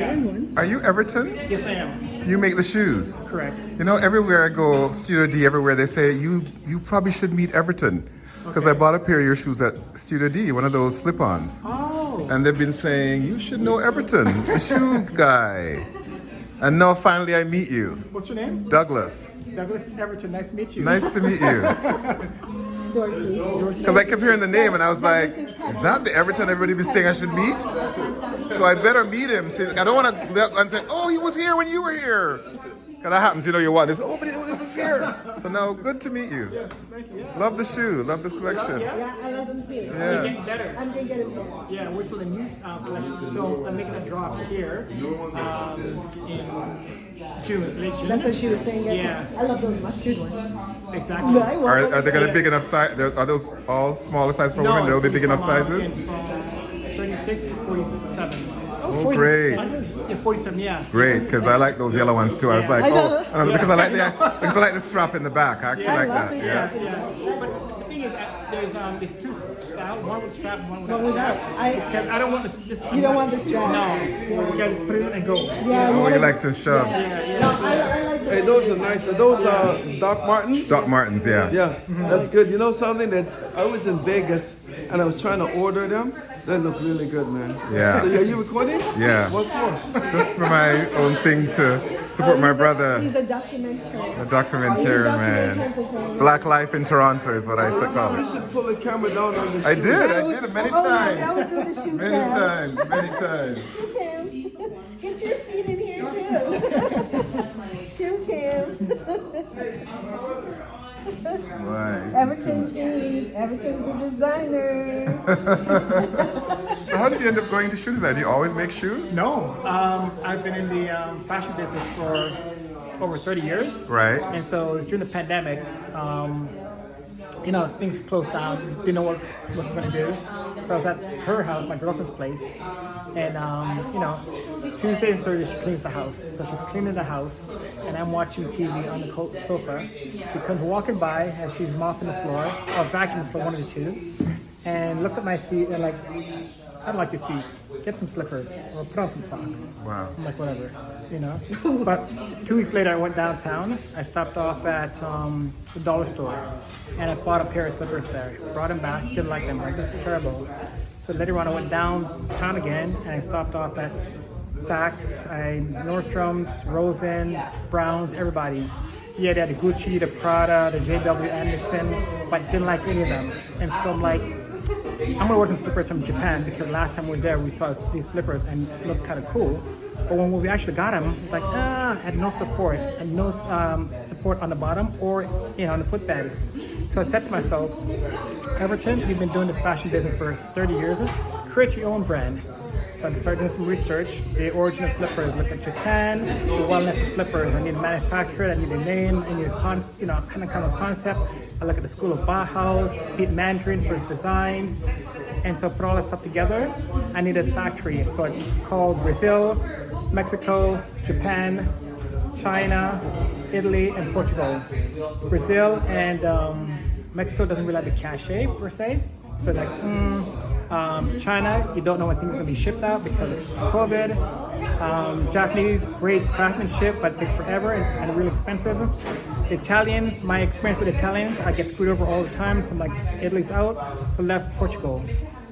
Are you Everton? Yes, I am. You make the shoes. Correct. You know, everywhere I go, Studio D, everywhere they say you probably should meet Everton, because I bought a pair of your shoes at Studio D, one of those slip-ons. Oh. And they've been saying you should know Everton, the shoe guy. And now finally I meet you. What's your name? Douglas. Douglas Everton. Nice to meet you. Nice to meet you. Dorothy. Because I kept hearing the name and I was like, is that the Everton everybody be saying I should meet? So I better meet him. I don't want to and say, oh, he was here when you were here. Because that happens, you know, you want this, oh, but it was here. So now, good to meet you. Yes, thank you. Yeah. Love the shoe, love this collection. Yeah, I love them too. They're getting better. I'm gonna get them better. Yeah, which will the news collection. So I'm making a drop here in June, late June. That's what she was saying. Yeah. I love those mustard ones. Exactly. No, I want Are them. they going to be big enough size? Are those all smaller size for women? They'll be big enough sizes? From 36 to 47. Oh, great. Yeah, 47, yeah. Great, because I like those yellow ones too. I was like, I know. because I like the strap in the back. I actually like love that. this Yeah. stuff. Yeah, but the thing is, there's two styles, one with strap and one without But without, strap. I, Because I don't want this. you don't want the strap. No, you can put it in and go. Yeah, Oh, you like to shove. No, I like Hey, those are nice. Are those Doc Martens? Doc Martens, yeah. Yeah, that's good. You know something that I was in Vegas and I was trying to order them. They look really good, man. Yeah. So are you recording? Yeah. What for? Just for my own thing to support my brother. He's a documentary. A documentarian, man. Black life in Toronto is what I call You it. should pull the camera down on the shoe. I did it many Oh, yeah, times. I was doing the shoe Many cam. times. Shoe cam. Get your feet in here too. Shoe cam. Right. Everton's feet. Everton's the designer. So how did you end up going to shoe design? Do you always make shoes? No, I've been in the fashion business for over 30 years. Right. And so during the pandemic, you know, things closed down. Didn't know what I was going to do. So I was at her house, my girlfriend's place, and you know, Tuesday and Thursday she cleans the house. So she's cleaning the house, and I'm watching TV on the sofa. She comes walking by as she's mopping the floor or vacuuming for one of the two, and looked at my feet and like, I don't like your feet. Get some slippers or put on some socks. Wow. I'm like, whatever, you know. But 2 weeks later, I went downtown. I stopped off at the dollar store, and I bought a pair of slippers there. Brought them back, didn't like them. Like, this is terrible. So later on, I went downtown again, and I stopped off at Saks, Nordstrom's, Rosen, Browns, everybody. Yeah, they had the Gucci, the Prada, the JW Anderson, but didn't like any of them. And so I'm like, I'm gonna order some slippers from Japan because last time we were there, we saw these slippers and it looked kind of cool. But when we actually got them, it's like, had no support and no support on the bottom or on the footbed. So I said to myself, Everton, you've been doing this fashion business for 30 years. Create your own brand. So I started doing some research. The origin of slippers looked like Japan. The wellness of slippers. I need a manufacturer. I need a name. I need a kind of concept. I look at the school of Bauhaus, Pete Mandarin for his designs, and so I put all that stuff together. I needed a factory, so I called Brazil, Mexico, Japan, China, Italy, and Portugal. Brazil and Mexico doesn't really have the cachet per se, so like. China, you don't know when things are going to be shipped out because of COVID. Japanese, great craftsmanship, but it takes forever and really expensive. Italians, my experience with Italians, I get screwed over all the time. So I'm like, Italy's out, so left Portugal.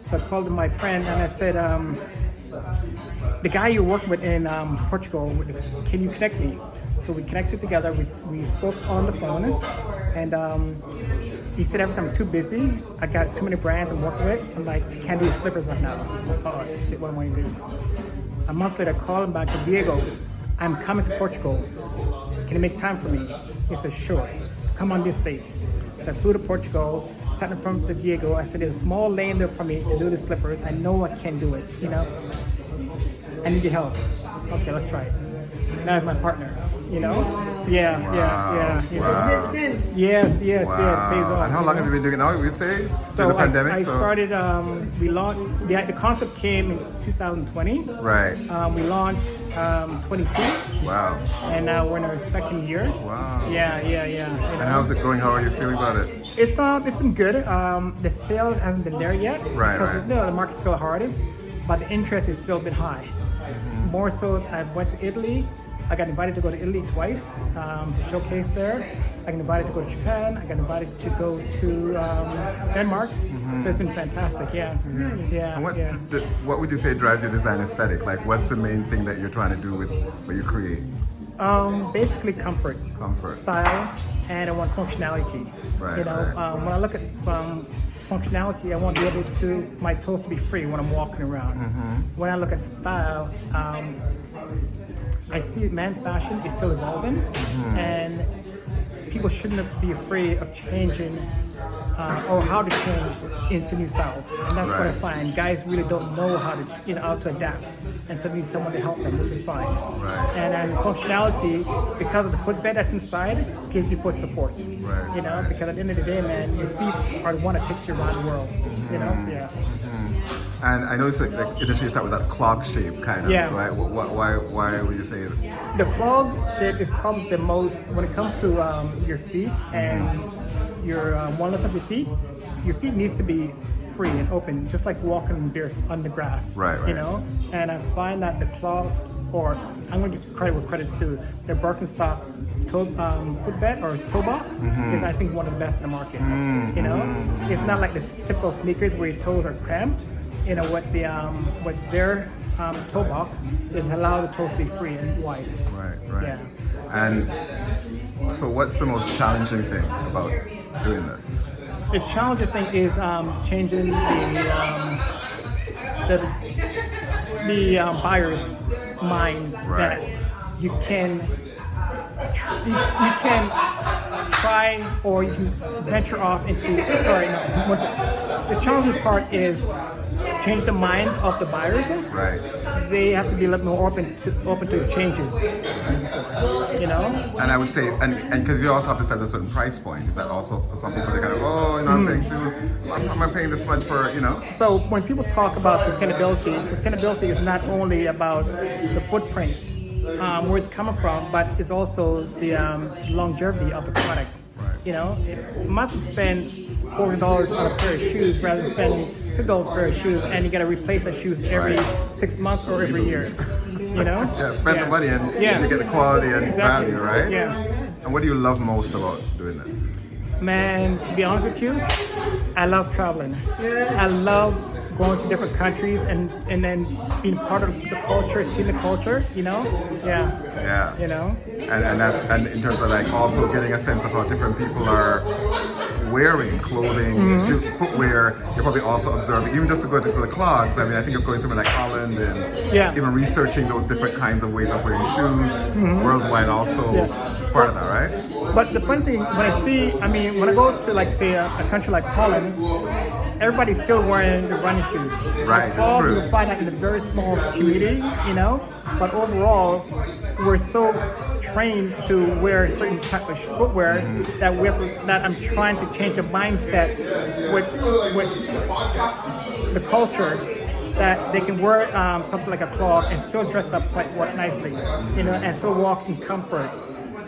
So I called my friend and I said, the guy you're working with in Portugal, can you connect me? So we connected together, we spoke on the phone, and he said, every time I'm too busy, I got too many brands I'm working with, so I'm like, I can't do slippers right now. I'm like, oh shit, what am I gonna do? A month later, I called him back to Diego, I'm coming to Portugal. Can you make time for me? He said, sure, come on this date. So I flew to Portugal, sat in front of Diego, I said, there's a small lane there for me to do the slippers. I know I can do it, you know? I need your help. Okay, let's try it. Now he's my partner, you know? So yeah. Wow. Resistance. Yes, pays off. And how long have you been doing it now? We'd say through the pandemic. I started. We launched. The concept came in 2020. Right. We launched 22. Wow. And now we're in our second year. Wow. Yeah. And how's it going? How are you feeling about it? It's been good. The sales hasn't been there yet. Right. Because the market's still hard, but the interest has still been high. more so, I went to Italy. I got invited to go to Italy twice to showcase there. I got invited to go to Japan. I got invited to go to Denmark. So it's been fantastic. Yeah, yeah, And yeah. what would you say drives your design aesthetic? Like, what's the main thing that you're trying to do with what you create? Basically, comfort, style, and I want functionality. Right, You know, right. when I look at functionality, I want to be able to my toes to be free when I'm walking around. When I look at style, I see men's fashion is still evolving, and people shouldn't be afraid of changing or how to change into new styles. And that's what I Right. find. Guys really don't know how to, how to adapt, and so they need someone to help them, which is fine. Right. And then functionality, because of the footbed that's inside, gives you foot support. Right, You know, right. because at the end of the day, man, your feet are the one that takes you around the world. You know, so yeah. And I noticed like initially you start with that clog shape kind of, Yeah. right? Why would you say it? The clog shape is probably the most, when it comes to your feet and your walnuts of your feet needs to be free and open, just like walking bare on the grass. Right, right. You know, and I find that the clog, or I'm going to give credit where credit's due, the Birkenstock footbed or toe box is I think one of the best in the market. You know, it's not like the typical sneakers where your toes are cramped. You know, what their toe box is allow the toes to be free and wide. Right, right. Yeah. And so, what's the most challenging thing about doing this? The challenging thing is changing the buyers' minds Right. that you can try or you can venture off into. Sorry, no. The challenging part is change the minds of the buyers. Right. They have to be a little more open to changes. You know. And I would say, and because you also have to set a certain price point, is that also for some people they kind of, I'm paying shoes, I'm paying this much for, So when people talk about sustainability is not only about the footprint, where it's coming from, but it's also the longevity of the product. Right. You know, it must spend $40 on a pair of shoes rather than spending $50 per pair of shoes, and you got to replace the shoes every 6 months or every year. You know? Yeah, spend the money and you get the quality and value, right? Yeah. And what do you love most about doing this? Man, to be honest with you, I love traveling. I love going to different countries and then being part of the culture, seeing the culture, Yeah. Yeah. You know? And in terms of like also getting a sense of how different people are wearing clothing, footwear, you're probably also observing, even just to go to the clogs. I mean, I think of going somewhere like Holland and even researching those different kinds of ways of wearing shoes worldwide also is part of that, right? But the funny thing, when I go to like say a country like Holland, everybody's still wearing the running shoes. Right, that's true. You find that in a very small community, But overall, we're so trained to wear a certain type of footwear that I'm trying to change the mindset with the culture that they can wear something like a clog and still dress up quite nicely, and still walk in comfort.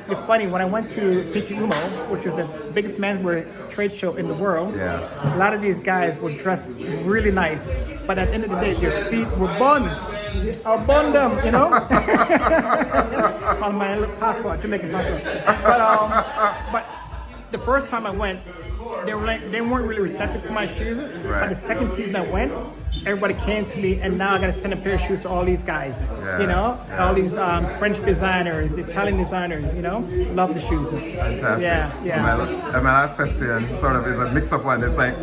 It's funny, when I went to Pichi Umo, which is the biggest menswear trade show in the world, a lot of these guys were dressed really nice, but at the end of the day, their feet were bun. I'll bun them, on my passport, Jamaican passport. But the first time I went, they weren't really receptive to my shoes. Right. But the second season I went, everybody came to me, and now I got to send a pair of shoes to all these guys. All these French designers, Italian designers. Love the shoes. Fantastic. Yeah. And my last question sort of is a mix-up one. It's like,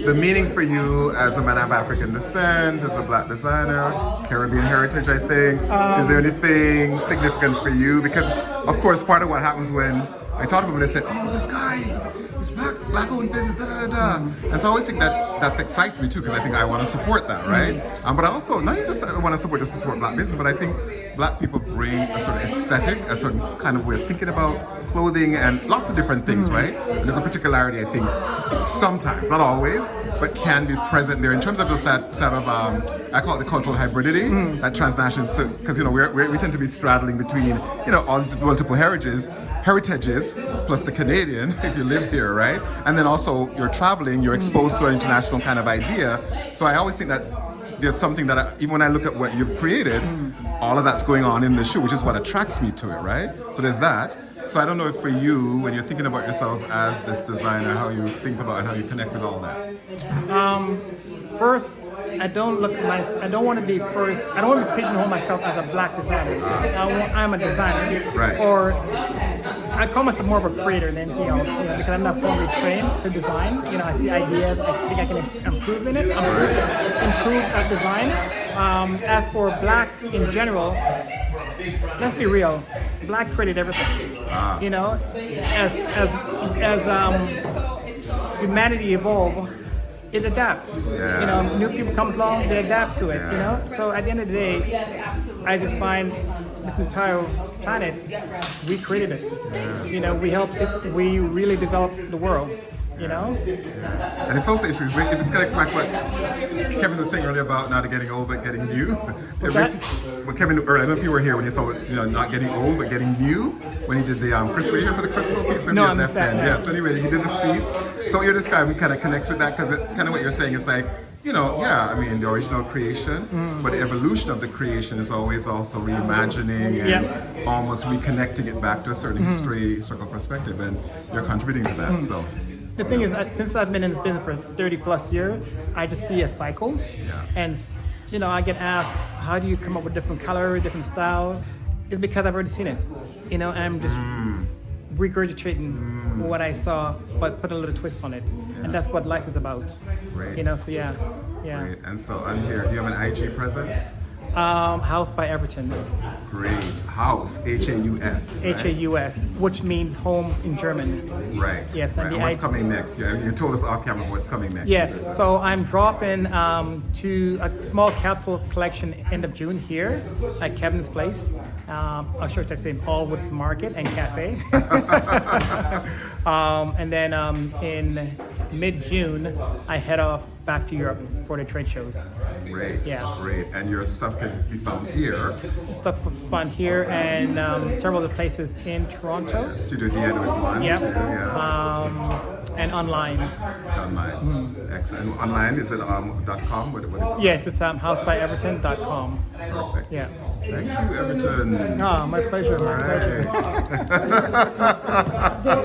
the meaning for you as a man of African descent, as a black designer, Caribbean heritage, I think. Is there anything significant for you? Because, of course, part of what happens when I talk to people, they say, this guy is black-owned business, And so I always think that excites me too, because I think I want to support that, right? But I also, not even just I want to support black business, but I think black people bring a certain aesthetic, a certain kind of way of thinking about clothing and lots of different things, right? And there's a particularity, I think, sometimes, not always, but can be present there in terms of just that sort of, I call it the cultural hybridity, that transnational, because, we tend to be straddling between, all these multiple heritages, plus the Canadian, if you live here, right? And then also you're traveling, you're exposed to an international kind of idea. So I always think that there's something that even when I look at what you've created, all of that's going on in the shoe, which is what attracts me to it, right? So there's that. So I don't know if for you, when you're thinking about yourself as this designer, how you think about it, how you connect with all that. First, I don't want to be first. I don't want to pigeonhole myself as a black designer. I'm a designer, Right. Or I call myself more of a creator than anything else, because I'm not formally trained to design. I see ideas, I think I can improve in it, improve at design. As for black in general, let's be real. Black created everything. As humanity evolved, it adapts. New people come along, they adapt to it. So at the end of the day, I just find this entire planet, we created it. We helped it. We really developed the world. And it's also interesting. It's kind of like what Kevin was saying earlier about not getting old but getting new. When Kevin, I don't know if you were here when you saw not getting old but getting new when he did the crystal. Were you here for the crystal piece? Maybe No, you left then. Yes. So anyway, he did this piece. So what you're describing kind of connects with that because kind of what you're saying is like. The original creation, but the evolution of the creation is always also reimagining and almost reconnecting it back to a certain historical perspective, and you're contributing to that. So the thing is, since I've been in this business for 30 plus years, I just see a cycle, and I get asked, how do you come up with different color, different style? It's because I've already seen it. I'm just regurgitating what I saw, but put a little twist on it, and that's what life is about. Great. So yeah. Great. And so I'm here. Do you have an IG presence? House by Everton. Great. Haus, H-A-U-S. Right? H-A-U-S, which means home in German. Right. Yes. Right. And what's coming next? You told us off camera what's coming next. Yeah. So I'm dropping to a small capsule collection end of June here at Kevin's place. I'll sure to say allwood Market and Cafe. And then in mid-June, I head off back to Europe for the trade shows. Great. Yeah. Great. And your stuff can be found here. Stuff for fun here and several other places in Toronto. Studio DN is one. Yep. Too, yeah. And online. Online. Excellent. And online, is it .com? What is it? Yes, it's housebyeverton.com. Perfect. Yeah. Thank you, Everton. Oh, my pleasure. My pleasure.